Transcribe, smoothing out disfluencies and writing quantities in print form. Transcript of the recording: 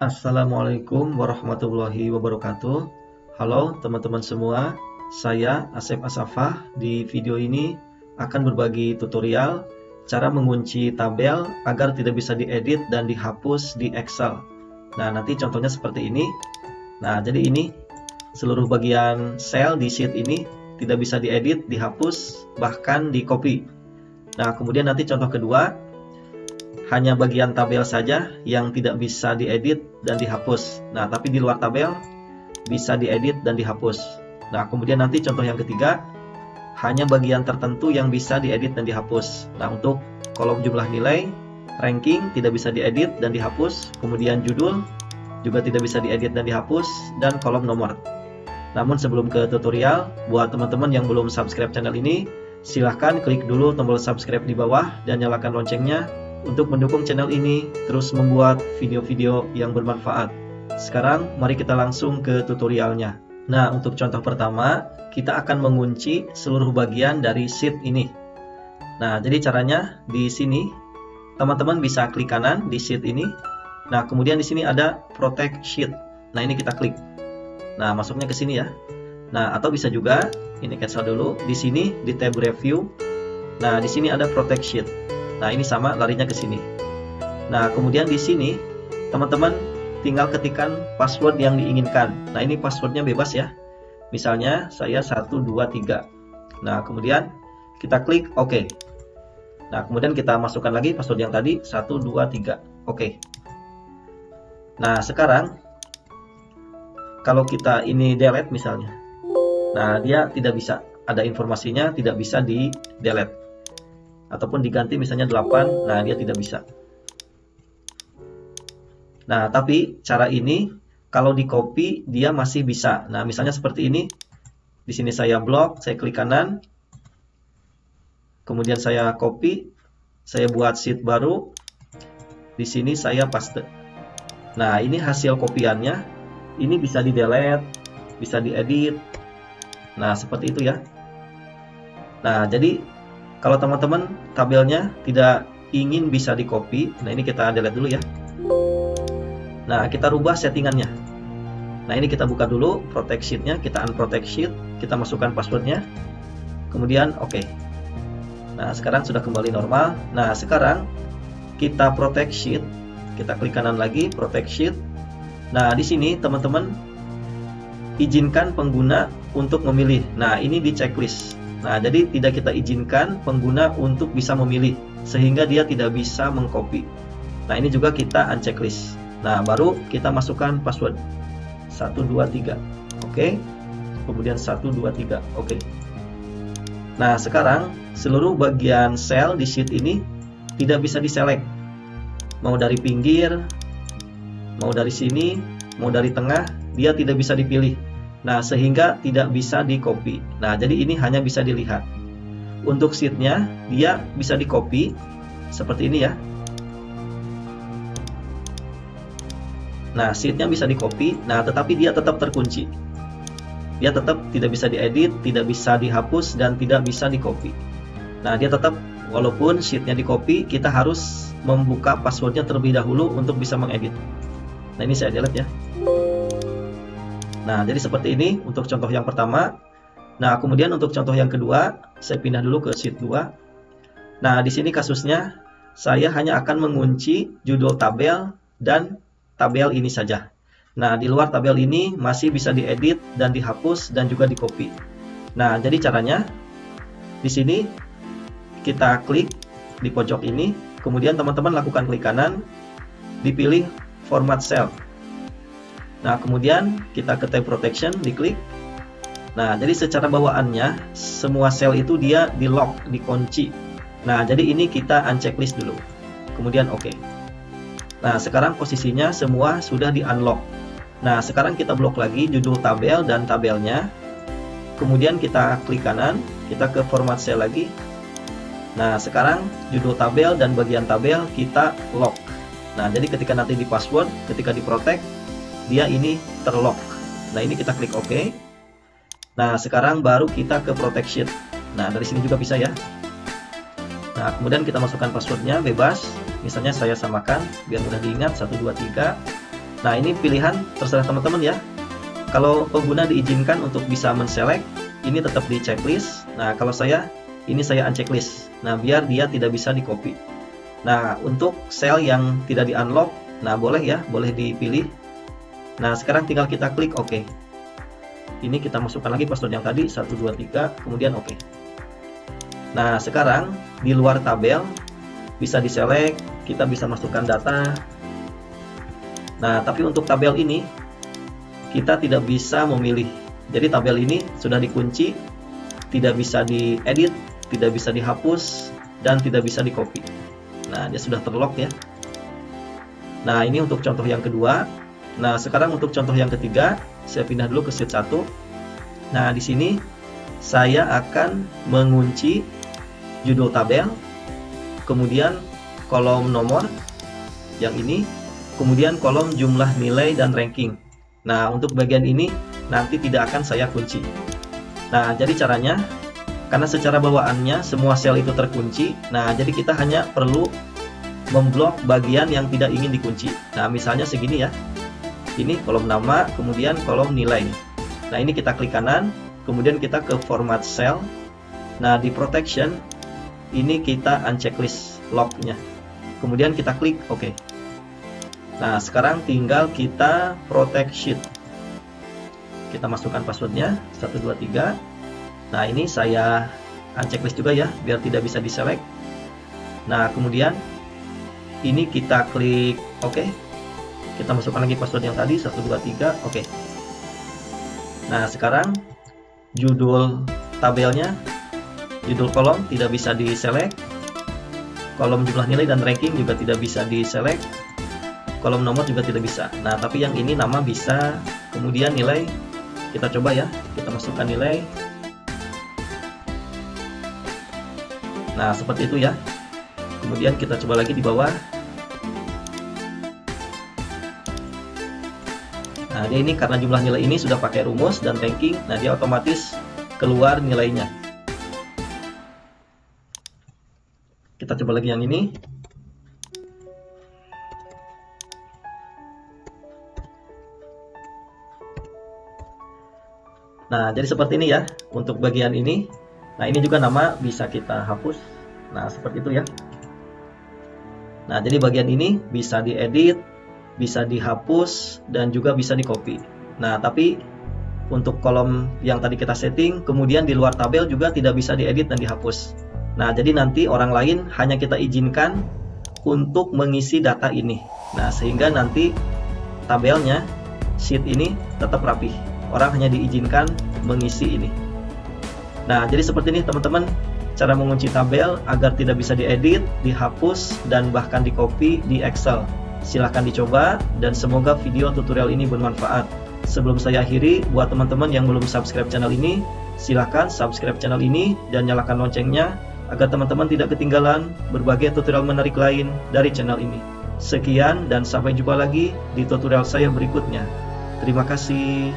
Assalamualaikum warahmatullahi wabarakatuh. Halo teman-teman semua, saya Asep Asafah. Di video ini akan berbagi tutorial cara mengunci tabel agar tidak bisa diedit dan dihapus di Excel. Nah, nanti contohnya seperti ini. Nah, jadi ini seluruh bagian sel di sheet ini tidak bisa diedit, dihapus, bahkan di copy. Nah, kemudian nanti contoh kedua, hanya bagian tabel saja yang tidak bisa diedit dan dihapus. Nah, tapi di luar tabel bisa diedit dan dihapus. Nah, kemudian nanti contoh yang ketiga, hanya bagian tertentu yang bisa diedit dan dihapus. Nah, untuk kolom jumlah nilai, ranking tidak bisa diedit dan dihapus. Kemudian judul juga tidak bisa diedit dan dihapus, dan kolom nomor. Namun sebelum ke tutorial, buat teman-teman yang belum subscribe channel ini, silahkan klik dulu tombol subscribe di bawah dan nyalakan loncengnya untuk mendukung channel ini terus membuat video-video yang bermanfaat. Sekarang mari kita langsung ke tutorialnya. Nah, untuk contoh pertama, kita akan mengunci seluruh bagian dari sheet ini. Nah, jadi caranya di sini teman-teman bisa klik kanan di sheet ini. Nah, kemudian di sini ada protect sheet. Nah, ini kita klik. Nah, masuknya ke sini ya. Nah, atau bisa juga ini cancel dulu. Di sini di tab review. Nah, di sini ada protect sheet. Nah, ini sama, larinya ke sini. Nah, kemudian di sini teman-teman tinggal ketikkan password yang diinginkan. Nah, ini passwordnya bebas ya. Misalnya saya 123. Nah, kemudian kita klik OK. Nah, kemudian kita masukkan lagi password yang tadi 123. OK. Nah, sekarang kalau kita ini delete misalnya. Nah, dia tidak bisa, ada informasinya tidak bisa di delete. Ataupun diganti misalnya 8, nah dia tidak bisa. Nah, tapi cara ini kalau di copy dia masih bisa. Nah, misalnya seperti ini. Di sini saya blok, saya klik kanan. Kemudian saya copy, saya buat sheet baru. Di sini saya paste. Nah, ini hasil kopiannya. Ini bisa di delete, bisa diedit. Nah, seperti itu ya. Nah, jadi kalau teman-teman tabelnya tidak ingin bisa di copy, nah ini kita delete dulu ya. Nah, kita rubah settingannya. Nah, ini kita buka dulu protect sheet-nya, kita unprotect sheet, kita masukkan passwordnya, kemudian OK. Nah, sekarang sudah kembali normal. Nah, sekarang kita protect sheet, kita klik kanan lagi, protect sheet. Nah, di sini teman-teman izinkan pengguna untuk memilih. Nah, ini di checklist. Nah, jadi tidak kita izinkan pengguna untuk bisa memilih, sehingga dia tidak bisa mengcopy. Nah, ini juga kita unchecklist. Nah, baru kita masukkan password 123. Oke. Kemudian 123. Oke. Nah, sekarang seluruh bagian sel di sheet ini tidak bisa diselect. Mau dari pinggir, mau dari sini, mau dari tengah, dia tidak bisa dipilih. Nah, sehingga tidak bisa di copy. Nah, jadi ini hanya bisa dilihat. Untuk sheet-nya, dia bisa di copy seperti ini ya. Nah, sheet-nya bisa di copy. Nah, tetapi dia tetap terkunci. Dia tetap tidak bisa diedit, tidak bisa dihapus, dan tidak bisa di copy. Nah, dia tetap, walaupun sheet-nya di copy, kita harus membuka passwordnya terlebih dahulu untuk bisa mengedit. Nah, ini saya delete ya. Nah, jadi seperti ini untuk contoh yang pertama. Nah, kemudian untuk contoh yang kedua, saya pindah dulu ke sheet 2. Nah, di sini kasusnya saya hanya akan mengunci judul tabel dan tabel ini saja. Nah, di luar tabel ini masih bisa diedit dan dihapus dan juga di copy. Nah, jadi caranya di sini kita klik di pojok ini, kemudian teman-teman lakukan klik kanan, dipilih format cell. Nah, kemudian kita ke tab protection, diklik. Nah, jadi secara bawaannya semua sel itu dia di lock, dikunci. Nah, jadi ini kita unchecklist dulu. Kemudian OK. Nah, sekarang posisinya semua sudah di unlock. Nah, sekarang kita blok lagi judul tabel dan tabelnya. Kemudian kita klik kanan, kita ke format cell lagi. Nah, sekarang judul tabel dan bagian tabel kita lock. Nah, jadi ketika nanti di password, ketika di protect, dia ini terlock. Nah, ini kita klik OK. Nah, sekarang baru kita ke protect sheet. Nah, dari sini juga bisa ya. Nah, kemudian kita masukkan passwordnya bebas. Misalnya saya samakan biar mudah diingat 123. Nah, ini pilihan terserah teman-teman ya. Kalau pengguna diizinkan untuk bisa men-select, ini tetap di checklist. Nah, kalau ini saya unchecklist. Nah, biar dia tidak bisa di-copy. Nah, untuk sel yang tidak di-unlock, nah boleh ya, boleh dipilih. Nah, sekarang tinggal kita klik OK. Ini kita masukkan lagi password yang tadi, 123, kemudian OK. Nah, sekarang di luar tabel, bisa di-select, kita bisa masukkan data. Nah, tapi untuk tabel ini, kita tidak bisa memilih. Jadi tabel ini sudah dikunci, tidak bisa diedit, tidak bisa dihapus, dan tidak bisa di-copy. Nah, dia sudah terlock ya. Nah, ini untuk contoh yang kedua. Nah, sekarang untuk contoh yang ketiga, saya pindah dulu ke sheet 1. Nah, di sini saya akan mengunci judul tabel, kemudian kolom nomor yang ini, kemudian kolom jumlah nilai dan ranking. Nah, untuk bagian ini nanti tidak akan saya kunci. Nah, jadi caranya, karena secara bawaannya semua sel itu terkunci, nah jadi kita hanya perlu memblok bagian yang tidak ingin dikunci. Nah, misalnya segini ya. Ini kolom nama, kemudian kolom nilai. Nah, ini kita klik kanan, kemudian kita ke format cell. Nah, di protection, ini kita unchecklist lock-nya. Kemudian kita klik OK. Nah, sekarang tinggal kita protect sheet. Kita masukkan passwordnya, 123. Nah, ini saya unchecklist juga ya, biar tidak bisa di-select. Nah, kemudian ini kita klik OK. Kita masukkan lagi password yang tadi, 123, OK. Nah, sekarang judul tabelnya, judul kolom tidak bisa di-select. Kolom jumlah nilai dan ranking juga tidak bisa di-select. Kolom nomor juga tidak bisa. Nah, tapi yang ini nama bisa. Kemudian nilai, kita coba ya, kita masukkan nilai. Nah, seperti itu ya. Kemudian kita coba lagi di bawah. Nah, dia ini karena jumlah nilai ini sudah pakai rumus dan ranking, nah dia otomatis keluar nilainya. Kita coba lagi yang ini. Nah, jadi seperti ini ya untuk bagian ini. Nah, ini juga nama bisa kita hapus. Nah, seperti itu ya. Nah, jadi bagian ini bisa diedit, bisa dihapus, dan juga bisa di-copy. Nah, tapi untuk kolom yang tadi kita setting, kemudian di luar tabel juga tidak bisa diedit dan dihapus. Nah, jadi nanti orang lain hanya kita izinkan untuk mengisi data ini. Nah, sehingga nanti tabelnya, sheet ini tetap rapi. Orang hanya diizinkan mengisi ini. Nah, jadi seperti ini teman-teman, cara mengunci tabel agar tidak bisa diedit, dihapus, dan bahkan di-copy di Excel. Silahkan dicoba, dan semoga video tutorial ini bermanfaat. Sebelum saya akhiri, buat teman-teman yang belum subscribe channel ini, silahkan subscribe channel ini dan nyalakan loncengnya, agar teman-teman tidak ketinggalan berbagai tutorial menarik lain dari channel ini. Sekian, dan sampai jumpa lagi di tutorial saya berikutnya. Terima kasih.